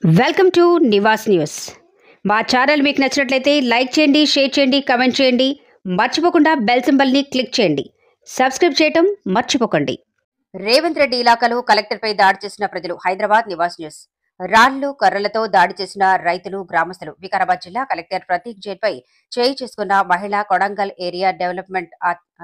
Welcome to Nivas news. మా channel మీకు నచ్చినట్లయితే లైక్ చేయండి, షేర్ చేయండి, కామెంట్ చేయండి. మర్చిపోకుండా బెల్ సింబల్ని క్లిక్ చేయండి. సబ్స్క్రైబ్ చేయటం మర్చిపోకండి. రేవంత్ రెడ్డి ఇలాకాలో కలెక్టర్పై దాడి చేసిన ప్రజలు. హైదరాబాద్ నివాస్ న్యూస్. రాళ్లు కర్రలతో దాడి చేసిన రైతులు, గ్రామస్తులు. వికారాబాద్ జిల్లా కలెక్టర్ ప్రతీక్ జైన్ పై చేయి చేసుకున్న మహిళా. కొడంగల్ ఏరియా డెవలప్మెంట్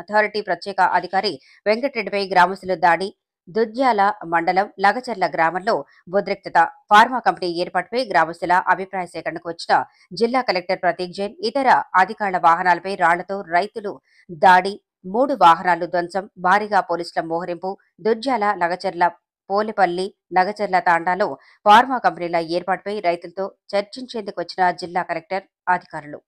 అథారిటీ ప్రత్యేక అధికారి వెంకటరెడ్డిపై గ్రామస్తులు దాడి. దుద్యాల మండలం లగచర్ల గ్రామంలో ఉద్రిక్తత. ఫార్మా కంపెనీ ఏర్పాటుపై గ్రామస్తుల అభిప్రాయ సేకరణకు వచ్చిన జిల్లా కలెక్టర్ ప్రతీక్ జైన్ ఇతర అధికారుల వాహనాలపై రాళ్లతో రైతులు దాడి. 3 వాహనాలు ధ్వంసం. భారీగా పోలీసుల మోహరింపు. దుద్యాల, లగచర్ల, పోలేపల్లి, లగచర్ల తాండాలో ఫార్మా కంపెనీల ఏర్పాటుపై రైతులతో చర్చించేందుకు వచ్చిన జిల్లా కలెక్టర్ అధికారులు.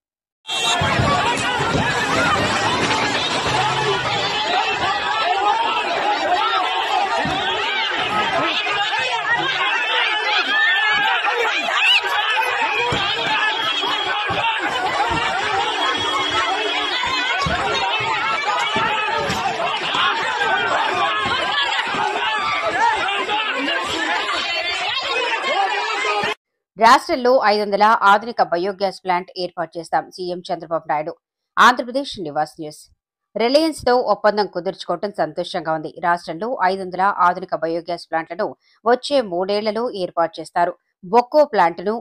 రాష్ట్రంలో 500 ఆధునిక బయోగ్యాస్ ప్లాంట్ ఏర్పాటు చేస్తాం. CM Chandrababu Naidu. Andhra Pradesh Nivas news. Reliance తో ఒప్పందం కుదుర్చుకోవడం సంతోషంగా ఉంది. రాష్ట్రంలో 500 ఆధునిక బయోగ్యాస్ ప్లాంట్లను వచ్చే 3 ఏళ్లలో ఏర్పాటు చేస్తారు. ఒక్కో ప్లాంట్ను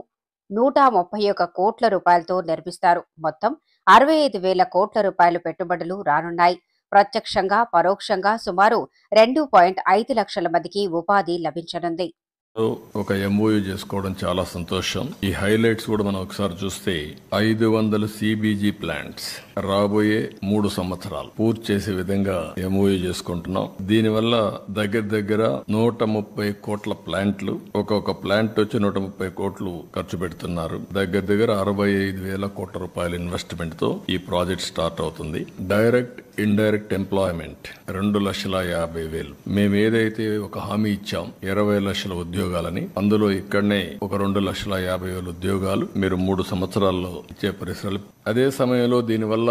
131 కోట్ల రూపాయలతో నిర్మిస్తారు. మొత్తం 65,000 కోట్ల రూపాయలు పెట్టుబడులు రానున్నాయి. ప్రత్యక్షంగా, పరోక్షంగా సుమారు 2.5 లక్షల మందికి ఉపాధి లభించనుంది. ఒక ఎంఓయూ చేసుకోవడం చాలా సంతోషం. ఈ హైలైట్స్ కూడా మనం ఒకసారి చూస్తే 500 సిబిజీ ప్లాంట్స్ రాబోయే 3 సంవత్సరాలు పూర్తి చేసే విధంగా ఎంఓయూ చేసుకుంటున్నాం. దీనివల్ల దగ్గర 130 కోట్ల ప్లాంట్లు, ఒక్కొక్క ప్లాంట్ వచ్చి 130 కోట్లు ఖర్చు పెడుతున్నారు. దగ్గర 65,000 కోట్ల రూపాయల ఇన్వెస్ట్మెంట్ తో ఈ ప్రాజెక్ట్ స్టార్ట్ అవుతుంది. Direct, indirect employment 2,50,000. మేము ఏదైతే ఒక హామీ ఇచ్చాం 20 లక్షల ఉద్యోగాలని, అందులో ఇక్కడనే ఒక 2,50,000 ఉద్యోగాలు మీరు 3 సంవత్సరాల్లో ఇచ్చే పరిశ్రమలు. అదే సమయంలో దీనివల్ల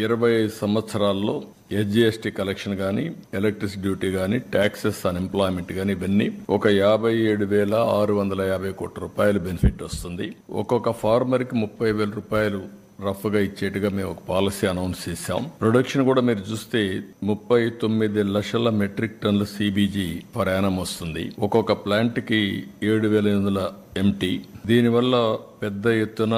25 సంవత్సరాల్లో ఎస్జిఎస్టీ కలెక్షన్ గానీ, ఎలక్ట్రిసిటీ డ్యూటీ గానీ, ట్యాక్సెస్ ఆన్ ఎంప్లాయ్మెంట్ గానీ ఇవన్నీ ఒక 57,650 కోట్ల రూపాయలు బెనిఫిట్ వస్తుంది. ఒక్కొక్క ఫార్మర్ కి 30,000 రూపాయలు రఫ్ గా ఇచ్చేట్టుగా మేము ఒక పాలసీ అనౌన్స్ చేశాం. ప్రొడక్షన్ కూడా మీరు చూస్తే 39 లక్షల మెట్రిక్ టన్నుల సిబిజీ పర్ యానం వస్తుంది. ఒక్కొక్క ప్లాంట్ కి 7,800 ఎంటీ. దీనివల్ల పెద్ద ఎత్తున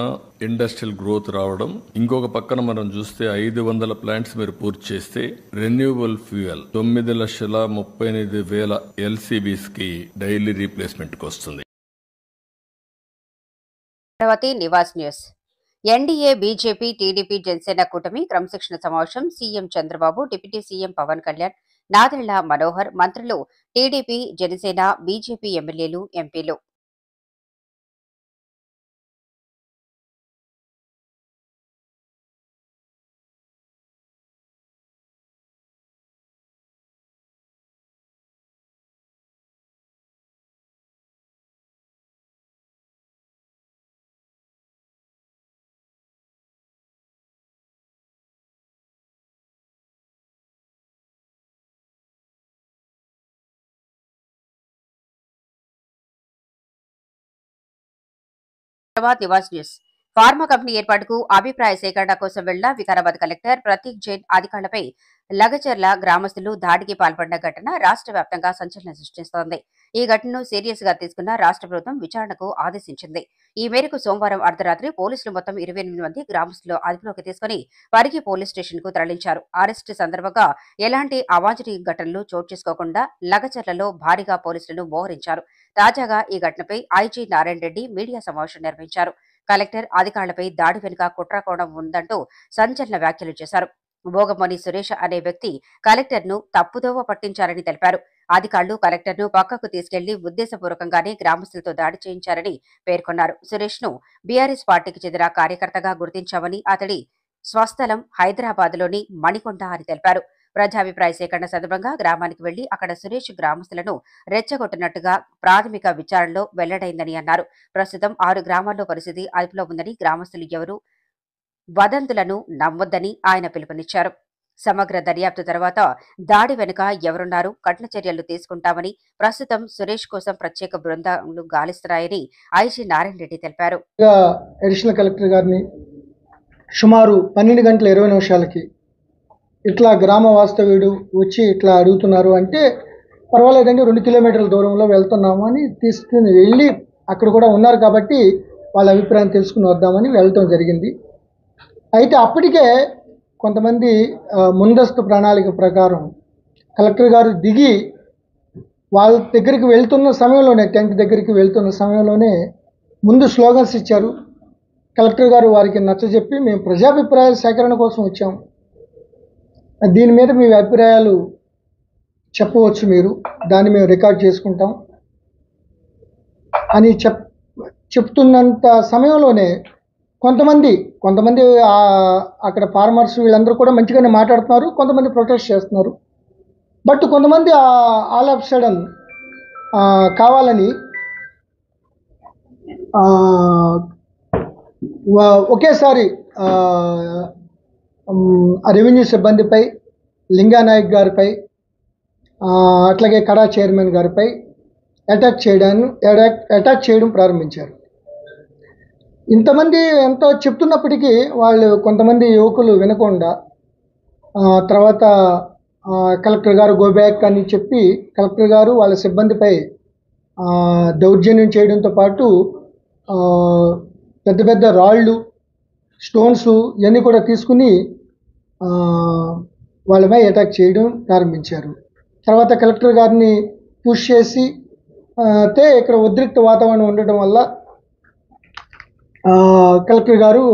ఇండస్ట్రియల్ గ్రోత్ రావడం. ఇంకొక పక్కన మనం చూస్తే 500 ప్లాంట్స్ మీరు పూర్తి చేస్తే రెన్యూవబుల్ ఫ్యూయల్ 9,38,000 ఎల్సిబిస్ కి డైలీ రీప్లేస్మెంట్ కి వస్తుంది. Nivas news. NDA, BJP, TDP, Janasena కూటమి క్రమశిక్షణ సమావేశం. CM Chandrababu, deputy CM Pawan Kalyan, Nadendla Manohar, మంత్రులు, టీడీపీ, జనసేన, బీజేపీ ఎమ్మెల్యేలు, ఎంపీలు. నివాస్ న్యూస్. ఫార్మా కంపెనీ ఏర్పాటుకు అభిప్రాయ సేకరణ కోసం వెళ్లిన వికారాబాద్ కలెక్టర్ ప్రతీక్ జైన్ అధికారులపై లగచర్ల గ్రామస్తులు దాడికి పాల్పడిన ఘటన రాష్ట్ర వ్యాప్తంగా సంచలనం సృష్టిస్తోంది. ఈ ఘటనను సీరియస్ గా తీసుకున్న రాష్ట్ర ప్రభుత్వం విచారణకు ఆదేశించింది. ఈ మేరకు సోమవారం అర్ధరాత్రి పోలీసులు మొత్తం 28 మంది గ్రామస్తులు అదుపులోకి తీసుకుని వారికి పోలీస్ స్టేషన్ కు తరలించారు. అరెస్టు సందర్భంగా ఎలాంటి అవాంఛనీయ ఘటనలు చోటు చేసుకోకుండా లగచర్లలో భారీగా పోలీసులను మోహరించారు. తాజాగా ఈ ఘటనపై ఐజీ నారాయణ రెడ్డి మీడియా సమావేశం నిర్వహించారు. కలెక్టర్ అధికారులపై దాడి వెనుక కుట్రకోణం ఉందంటూ సంచలన వ్యాఖ్యలు చేశారు. భోగమణి సురేష్ అనే వ్యక్తి కలెక్టర్ ను తప్పుదోవ పట్టించారని తెలిపారు. అధికారులు కలెక్టర్ ను పక్కకు తీసుకెళ్లి ఉద్దేశపూర్వకంగానే గ్రామస్తులతో దాడి చేయించారని పేర్కొన్నారు. సురేష్ ను బీఆర్ఎస్ పార్టీకి చెందిన కార్యకర్తగా గుర్తించామని, అతడి స్వస్థలం హైదరాబాద్ లోని మణికొండ అని తెలిపారు. ప్రజాభిప్రాయ సేకరణ సందర్భంగా గ్రామానికి వెళ్లి అక్కడ సురేష్ గ్రామస్తులను రెచ్చగొట్టినట్టుగా ప్రాథమిక విచారణలో వెల్లడైందని అన్నారు. ప్రస్తుతం 6 గ్రామాల్లో పరిస్థితి అదుపులో ఉందని, గ్రామస్తులు ఎవరూ వదంతులను నమ్మొద్దని ఆయన పిలుపునిచ్చారు. సమగ్ర దర్యాప్తు తర్వాత దాడి వెనుక ఎవరున్నారు, కఠిన చర్యలు తీసుకుంటామని ప్రస్తుతం సురేష్ కోసం ప్రత్యేక బృందాలు గాలిస్తున్నాయని ఐజీ నారాయణ రెడ్డి తెలిపారు. అడిషనల్ కలెక్టర్ గారిని సుమారు 12 గంటల 20 నిమిషాలకి ఇట్లా గ్రామ వాస్తవ్యుడు వచ్చి ఇట్లా అడుగుతున్నారు అంటే పర్వాలేదండి 2 కిలోమీటర్ల దూరంలో వెళ్తున్నాము అని తీసుకుని వెళ్ళి అక్కడ కూడా ఉన్నారు కాబట్టి వాళ్ళ అభిప్రాయం తెలుసుకుని వద్దామని వెళ్ళటం జరిగింది. అయితే అప్పటికే కొంతమంది ముందస్తు ప్రణాళిక ప్రకారం కలెక్టర్ గారు దిగి వాళ్ళ దగ్గరికి వెళ్తున్న సమయంలోనే, టెంట్ దగ్గరికి వెళ్తున్న సమయంలోనే ముందు స్లోగన్స్ ఇచ్చారు. కలెక్టర్ గారు వారికి నచ్చజెప్పి మేము ప్రజాభిప్రాయాల సేకరణ కోసం వచ్చాం, దీని మీద మీ అభిప్రాయాలు చెప్పవచ్చు, మీరు దాన్ని మేము రికార్డ్ చేసుకుంటాం అని చెప్తున్నంత సమయంలోనే కొంతమంది అక్కడ ఫార్మర్స్ వీళ్ళందరూ కూడా మంచిగానే మాట్లాడుతున్నారు, కొంతమంది ప్రొటెస్ట్ చేస్తున్నారు. బట్ కొంతమంది ఆల్ ఆఫ్ సడన్ కావాలని ఒకేసారి రెవెన్యూ సిబ్బందిపై, లింగానాయక్ గారిపై, అట్లాగే కడా చైర్మన్ గారిపై అటాక్ చేయడం ప్రారంభించారు. ఇంతమంది ఎంతో చెప్తున్నప్పటికీ వాళ్ళు కొంతమంది యువకులు వినకుండా తర్వాత కలెక్టర్ గారు గో బ్యాక్ అని చెప్పి కలెక్టర్ గారు వాళ్ళ సిబ్బందిపై దౌర్జన్యం చేయడంతో పాటు పెద్ద పెద్ద రాళ్ళు, స్టోన్స్ ఇవన్నీ కూడా తీసుకుని వాళ్ళపై అటాక్ చేయడం ప్రారంభించారు. తర్వాత కలెక్టర్ గారిని పుష్ చేసి ఇక్కడ ఉద్రిక్త వాతావరణం ఉండటం వల్ల కలెక్టర్ గారు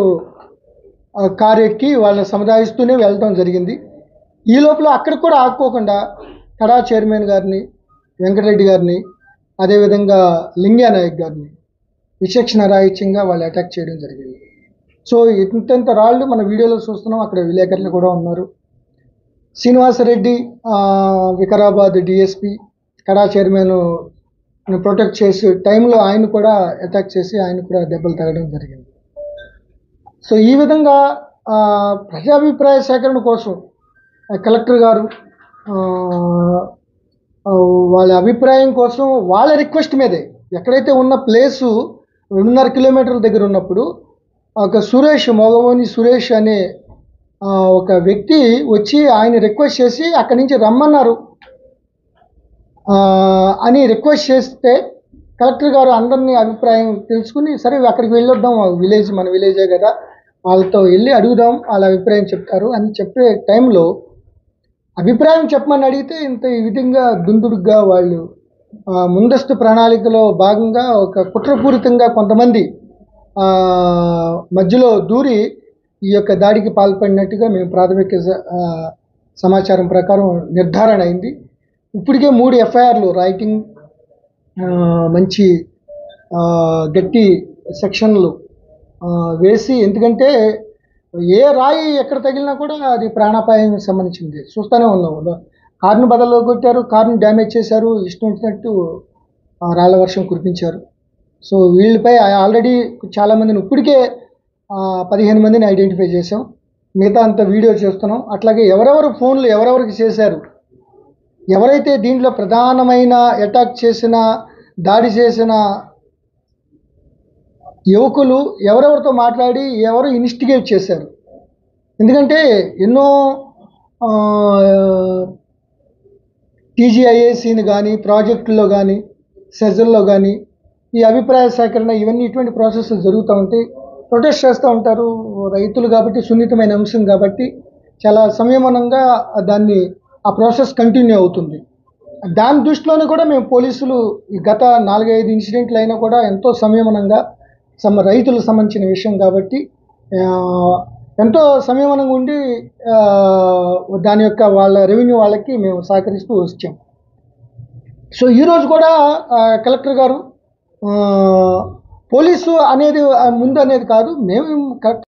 కారు ఎక్కి వాళ్ళని సముదాయిస్తూనే వెళ్ళడం జరిగింది. ఈ లోపల అక్కడికి కూడా ఆపుకోకుండా కడా చైర్మన్ గారిని, వెంకటరెడ్డి గారిని, అదేవిధంగా లింగానాయక్ గారిని విచక్షణ రాహిత్యంగా వాళ్ళు అటాక్ చేయడం జరిగింది. సో ఇంత రాళ్ళు మన వీడియోలో చూస్తున్నాం. అక్కడ విలేకరులు కూడా ఉన్నారు. శ్రీనివాసరెడ్డి వికారాబాద్ డిఎస్పి కడా చైర్మన్ ప్రొటెక్ట్ చేసే టైంలో ఆయన కూడా అటాక్ చేసి ఆయన కూడా దెబ్బలు తగడం జరిగింది. సో ఈ విధంగా ప్రజాభిప్రాయ సేకరణ కోసం కలెక్టర్ గారు వాళ్ళ అభిప్రాయం కోసం వాళ్ళ రిక్వెస్ట్ మీదే ఎక్కడైతే ఉన్న ప్లేసు 2.5 కిలోమీటర్ల దగ్గర ఉన్నప్పుడు ఒక మొగమోని సురేష్ అనే ఒక వ్యక్తి వచ్చి ఆయన రిక్వెస్ట్ చేసి అక్కడి నుంచి రమ్మన్నారు అని రిక్వెస్ట్ చేస్తే కలెక్టర్ గారు అందరినీ అభిప్రాయం తెలుసుకుని సరే అక్కడికి వెళ్ళొద్దాం, మన విలేజే కదా, వాళ్ళతో వెళ్ళి అడుగుదాం, వాళ్ళ అభిప్రాయం చెప్తారు అని చెప్పే టైంలో అభిప్రాయం చెప్పమని అడిగితే ఈ విధంగా దుందుడుగ్గా వాళ్ళు ముందస్తు ప్రణాళికలో భాగంగా ఒక కుట్రపూరితంగా కొంతమంది మధ్యలో దూరి ఈ యొక్క దాడికి పాల్పడినట్టుగా మేము ప్రాథమిక సమాచారం ప్రకారం నిర్ధారణ అయింది. ఇప్పటికే 3 ఎఫ్ఐఆర్లు రైటింగ్ మంచి గట్టి సెక్షన్లు వేసి, ఎందుకంటే ఏ రాయి ఎక్కడ తగిలినా కూడా అది ప్రాణాపాయం సంబంధించింది. చూస్తూనే ఉన్నాం. కారును బదల్లో కొట్టారు, కారును డ్యామేజ్ చేశారు, ఇష్టం వచ్చినట్టు రాళ్ల వర్షం కురిపించారు. సో వీళ్ళపై ఆల్రెడీ చాలామందిని ఇప్పటికే 15 మందిని ఐడెంటిఫై చేసాం. మిగతా అంత వీడియో చేస్తున్నాం. అట్లాగే ఎవరెవరు ఫోన్లు ఎవరెవరికి చేశారు, ఎవరైతే దీంట్లో ప్రధానమైన అటాక్ చేసిన, దాడి చేసిన యువకులు ఎవరెవరితో మాట్లాడి ఎవరు ఇన్వెస్టిగేట్ చేశారు. ఎందుకంటే ఎన్నో టీజీఐఏసీని కానీ, ప్రాజెక్టుల్లో కానీ, సెజల్లో కానీ ఈ అభిప్రాయ సేకరణ ఇటువంటి ప్రాసెస్ జరుగుతూ ఉంటాయి. ప్రొటెస్ట్ చేస్తూ ఉంటారు రైతులు కాబట్టి, సున్నితమైన అంశం కాబట్టి చాలా సంయమనంగా ఆ ప్రాసెస్ కంటిన్యూ అవుతుంది. దాని దృష్టిలోనే కూడా మేము పోలీసులు గత 4-5 ఇన్సిడెంట్లు అయినా కూడా ఎంతో సంయమనంగా రైతులకు సంబంధించిన విషయం కాబట్టి ఎంతో సంయమనంగా ఉండి దాని యొక్క వాళ్ళ రెవెన్యూ వాళ్ళకి మేము సహకరిస్తూ వచ్చాం. సో ఈరోజు కూడా కలెక్టర్ గారు పోలీసు అనేది ముందు అనేది కాదు, మేము